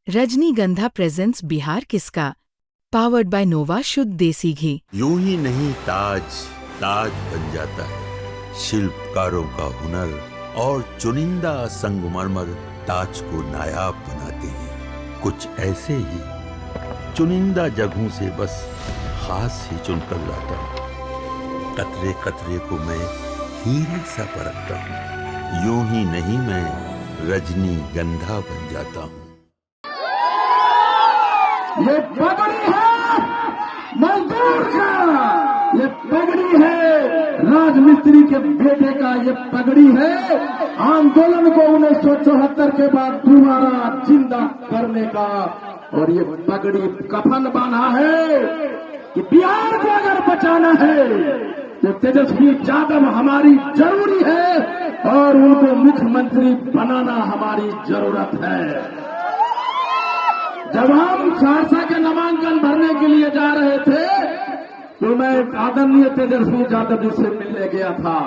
रजनीगंधा प्रेजेंट्स बिहार किसका, powered by नोवा शुद्ध देसी घी। यूं ही नहीं ताज ताज बन जाता है, शिल्पकारों का हुनर और चुनिंदा संगमरमर ताज को नायाब बनाते हैं। कुछ ऐसे ही चुनिंदा जगहों से बस खास ही चुनकर लाता हूँ। कतरे कतरे को मैं हीरे सा परखता हूँ। यूं ही नहीं मैं रजनीगंधा बन जाता हूँ। ये पगड़ी है मजदूर का, ये पगड़ी है राजमिस्त्री के बेटे का, ये पगड़ी है आंदोलन को 1974 के बाद दोबारा जिंदा करने का। और ये पगड़ी कफन बांधा है कि बिहार को अगर बचाना है तो तेजस्वी यादव हमारी जरूरी है और उनको मुख्यमंत्री बनाना हमारी जरूरत है। जब हम सहरसा के नामांकन भरने के लिए जा रहे थे तो मैं आदरणीय तेजस्वी यादव जी से मिलने गया था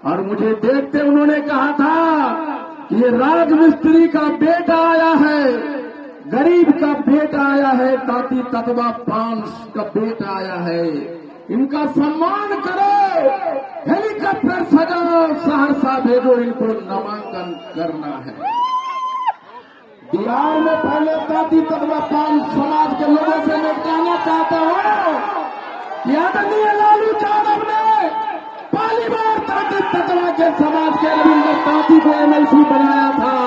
और मुझे देखते उन्होंने कहा था कि ये राजमिस्त्री का बेटा आया है, गरीब का बेटा आया है, ताती ततवा पांस का बेटा आया है, इनका सम्मान करो, हेलीकॉप्टर सजाओ, सहरसा भेजो, इनको नामांकन करना है। बिहार में पहले ताती ततवा पांच समाज के लोगों से मैं कहना चाहता हूँ कि आदरणीय लालू यादव ने पहली बार ताती ततवा के समाज के रविंद्र ताती को एमएलसी बनाया था।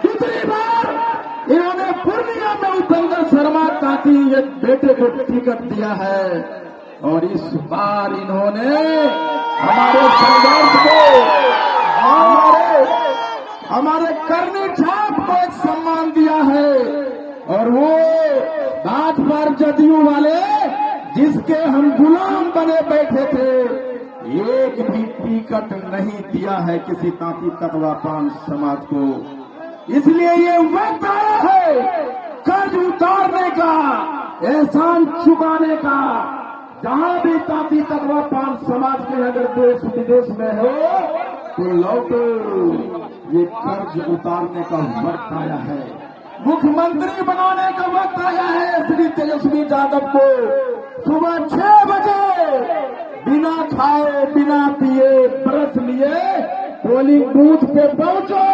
दूसरी बार इन्होंने पूर्णिया में उपेंद्र शर्मा ताती एक बेटे को टिकट दिया है और इस बार इन्होंने हमारे संघर्ष को, हमारे करनी छाप को एक सम्मान दिया है। और वो बात पर जदयू वाले जिसके हम गुलाम बने बैठे थे, एक भी टिकट नहीं दिया है किसी तांती ततवा पांच समाज को। इसलिए ये वक्त आया है कर्ज उतारने का, एहसान चुकाने का। जहां भी तांती ततवा पांच समाज के अगर देश विदेश में हो तो लौटो, ये कर्ज उतारने का वक्त आया है, मुख्यमंत्री बनाने का वक्त आया है। श्री तेजस्वी यादव को सुबह 6 बजे बिना खाए बिना पिए ब्रश लिए पोलिंग बूथ पे पहुंचो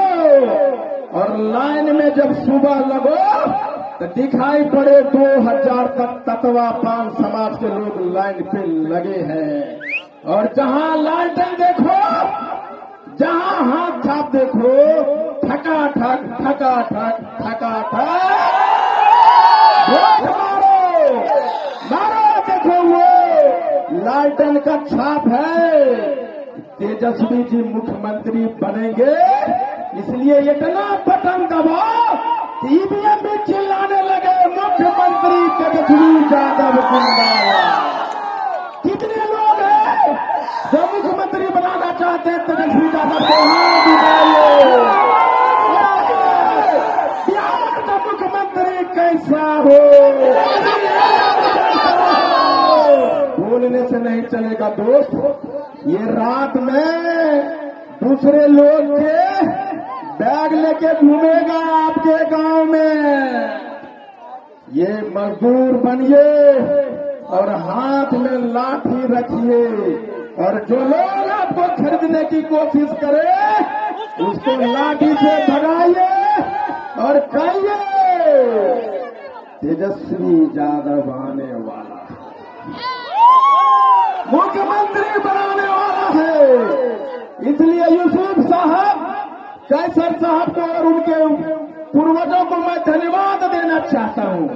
और लाइन में जब सुबह लगो तो दिखाई पड़े 2000 तक ततवा पांच समाज के लोग लाइन पे लगे हैं। और जहां लालटेन देखो, जहां हाथ छाप देखो, ठका ठक ठका ठक ठका ठक वोट मारो मारो। देखो वो लालटेन का छाप है। तेजस्वी जी मुख्यमंत्री बनेंगे, इसलिए इतना बटन दबाओ ईवीएम में चिल्लाने लगे मुख्यमंत्री तेजस्वी यादव जिंदाबाद। कितने लोग हैं जो मुख्यमंत्री बनाना चाहते हैं तेजस्वी यादव को? बिहार का मुख्यमंत्री कैसा हो? बोलने से नहीं चलेगा दोस्त। ये रात में दूसरे लोग के बैग लेके घूमेगा आपके गांव में। ये मजदूर बनिए और हाथ में लाठी रखिए और जो लोग आपको खरीदने की कोशिश करे उसको लाठी से भगाइए और कहिए तेजस्वी यादव आने वाला है, मुख्यमंत्री बनाने वाला है। इसलिए यूसुफ साहब, कैसर साहब को और उनके पूर्वजों को मैं धन्यवाद देना चाहता हूं।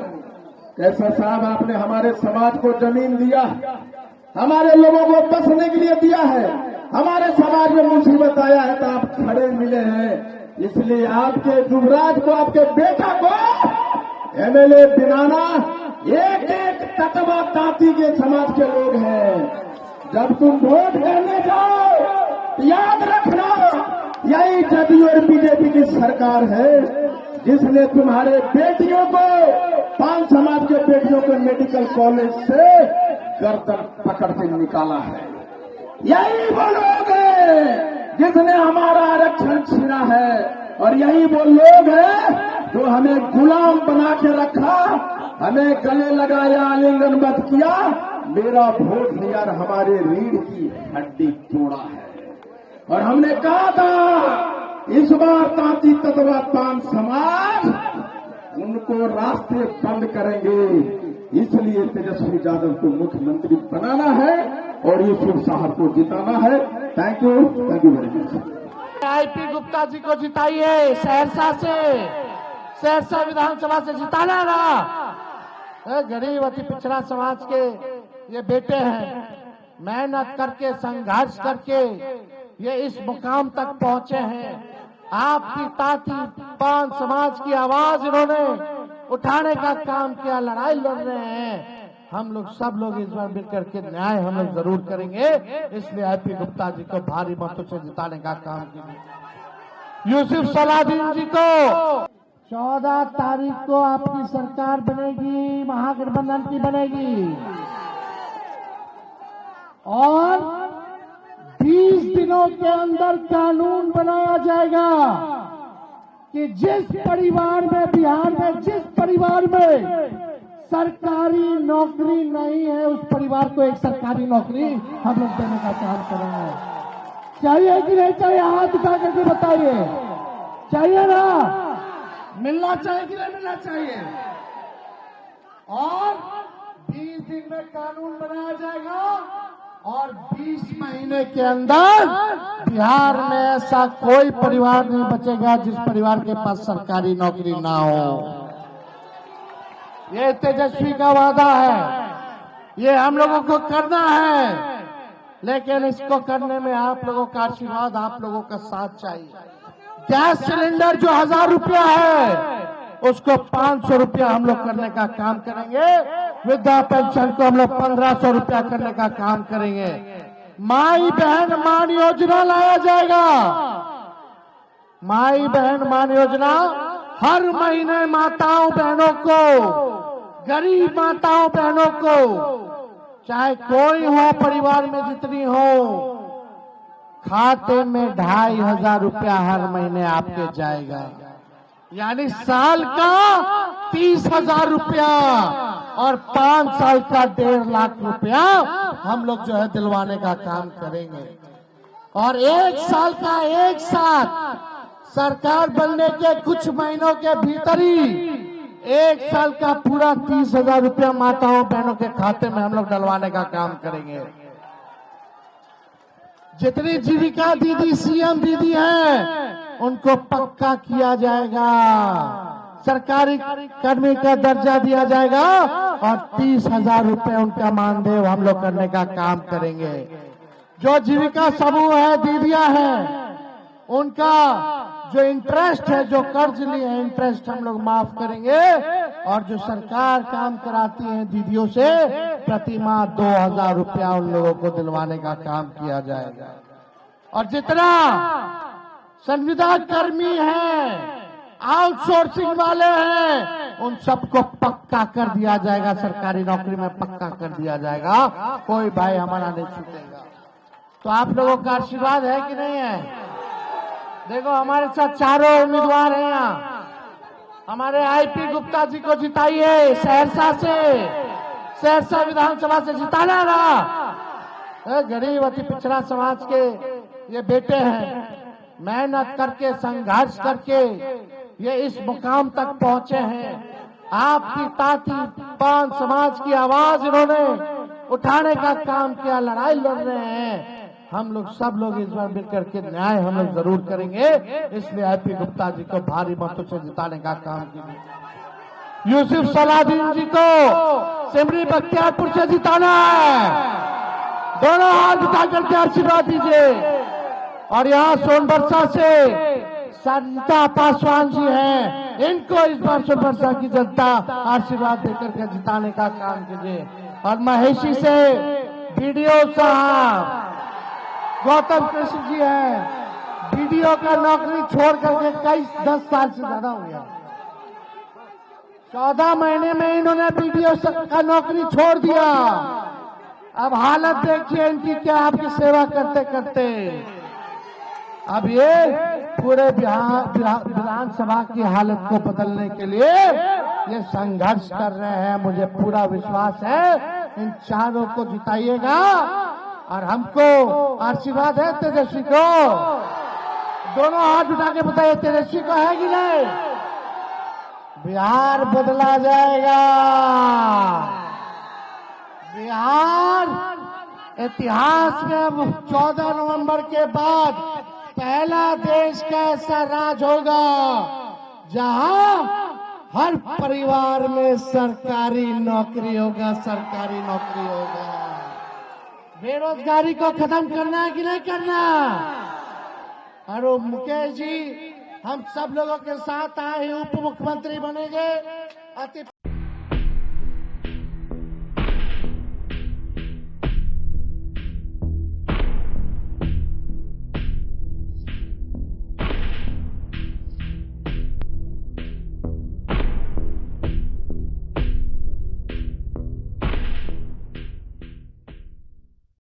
कैसर साहब, आपने हमारे समाज को जमीन दिया, हमारे लोगों को बसने के लिए दिया है। हमारे समाज में मुसीबत आया है तो आप खड़े मिले हैं। इसलिए आपके युवराज को, आपके बेटा को एमएलए बनाना, एक एक ततवा तांती के समाज के लोग हैं। जब तुम वोट करने जाओ याद रखना, यही जदयू और बीजेपी की सरकार है जिसने तुम्हारे बेटियों को, पांच समाज के बेटियों को मेडिकल कॉलेज से गर्दन पकड़ के निकाला है। यही वो लोग हैं जिसने हमारा आरक्षण छीना है और यही वो लोग हैं जो हमें गुलाम बना के रखा, हमें गले लगाया, आलिंगनबद्ध किया, मेरा वोट लिया और हमारे रीढ़ की हड्डी तोड़ा है। और हमने कहा था इस बार तांती तत्वापान समाज उनको रास्ते बंद करेंगे, इसलिए तेजस्वी यादव को मुख्यमंत्री बनाना है और यूसुफ साहब को जिताना है। Thank you very much. IP Gupta ji को जिताइए सहरसा से, सहरसा विधानसभा से जिताना ना। गरीब अति पिछड़ा समाज के ये बेटे हैं, मेहनत करके संघर्ष करके ये इस मुकाम तक पहुंचे हैं। आपकी ताती पान समाज की आवाज इन्होंने उठाने का काम किया, लड़ाई लड़ रहे हैं। हम लोग सब लोग इस बार मिलकर के न्याय हम लोग जरूर करेंगे, इसलिए आईपी गुप्ता जी को भारी मतों से जिताने का काम कीजिए। यूसुफ सलाहदीन जी को 14 तारीख को आपकी सरकार बनेगी, महागठबंधन की बनेगी, और 20 दिनों के अंदर कानून बनाया जाएगा कि जिस परिवार में, बिहार में जिस परिवार में सरकारी नौकरी नहीं है, उस परिवार को एक सरकारी नौकरी हम लोग देने का काम करेंगे। चाहिए कि नहीं चाहिए? हाथ उठा करके बताइए। चाहिए ना? मिलना चाहिए कि नहीं मिलना चाहिए? और 20 दिन में कानून बनाया जाएगा और 20 महीने के अंदर बिहार में ऐसा कोई परिवार नहीं बचेगा जिस परिवार के पास सरकारी नौकरी ना हो। ये तेजस्वी का वादा है, ये हम लोगों को करना है, लेकिन इसको करने में आप लोगों का आशीर्वाद, आप लोगों का साथ चाहिए। गैस सिलेंडर जो 1000 रुपया है उसको 500 रुपया हम लोग करने का काम करेंगे। वृद्धा पेंशन को हम लोग 1500 रुपया करने का काम करेंगे। माई बहन मान योजना लाया जाएगा। माई बहन मान योजना हर महीने माताओं बहनों को, गरीब माताओं बहनों को, चाहे कोई हो परिवार में जितनी हो, खाते में 2500 रुपया हर महीने आपके जाएगा। यानी साल का 30,000 रुपया और 5 साल का 1.5 लाख रुपया हम लोग जो है दिलवाने का काम करेंगे। और 1 साल का एक साथ सरकार बनने के कुछ महीनों के भीतर ही 1 साल का पूरा 30,000 रुपया माताओं बहनों के खाते में हम लोग डलवाने का काम करेंगे। जितनी जीविका दीदी, सीएम दीदी हैं, उनको पक्का किया जाएगा, सरकारी कर्मी का दर्जा दिया जाएगा और 30,000 रुपए उनका मानदेय हम लोग करने का काम करेंगे। जो जीविका समूह है, दीदियां हैं, उनका जो इंटरेस्ट है, जो कर्ज लिए हैं, इंटरेस्ट हम लोग माफ करेंगे। और जो सरकार काम कराती है दीदियों से, प्रति माह 2000 रुपया उन लोगों को दिलवाने का काम किया जाएगा। और जितना संविदा कर्मी हैं, आउटसोर्सिंग वाले हैं, उन सबको पक्का कर दिया जाएगा, सरकारी नौकरी में पक्का कर दिया जाएगा। कोई भाई हमारा नहीं छूटेगा। तो आप लोगों का आशीर्वाद है कि नहीं है? देखो हमारे साथ चारों उम्मीदवार हैं यहाँ। हमारे आईपी गुप्ता जी को जिताइए सहरसा से, सहरसा विधानसभा से जिताना ना। गरीब अति पिछड़ा समाज के ये बेटे हैं, मेहनत करके संघर्ष करके ये इस मुकाम तक पहुंचे हैं। आपकी ताती पान समाज की आवाज इन्होंने उठाने का काम किया, लड़ाई लड़ रहे हैं। हम लोग सब लोग इस बार मिलकर के न्याय हम लोग जरूर करेंगे, इसलिए आईपी गुप्ता जी को भारी मतों से जिताने का काम कीजिए। यूसुफ सलाहदीन जी को सिमरी बख्तियारपुर से जिताना है। दोनों हाथ उठा करके आशीर्वाद दीजिए। और यहाँ सोनबरसा से संता पासवान जी हैं, इनको इस बार सोनबरसा की जनता आशीर्वाद देकर के जिताने का काम कीजिए। और महेशी से बीडीओ साहब गौतम कृष्ण जी हैं, बीडीओ का नौकरी छोड़ करके 10 साल से ज्यादा हो गया। 14 महीने में इन्होंने बीडीओ का नौकरी छोड़ दिया। अब हालत देखिए इनकी क्या, आपकी सेवा करते करते। अब ये पूरे विधानसभा की हालत को बदलने के लिए ये संघर्ष कर रहे हैं। मुझे पूरा विश्वास है इन चारों को जिताइएगा और हमको आशीर्वाद है तेजस्वी को। दोनों हाथ उठा के बताइए तेजस्वी को है कि नहीं। बिहार बदला जाएगा। बिहार इतिहास में अब 14 नवंबर के बाद पहला देश का ऐसा राज होगा जहां हर परिवार में सरकारी नौकरी होगा, सरकारी नौकरी होगा। बेरोजगारी को खत्म करना है कि नहीं करना। और मुकेश जी हम सब लोगों के साथ आए उप मुख्यमंत्री बनेंगे। अति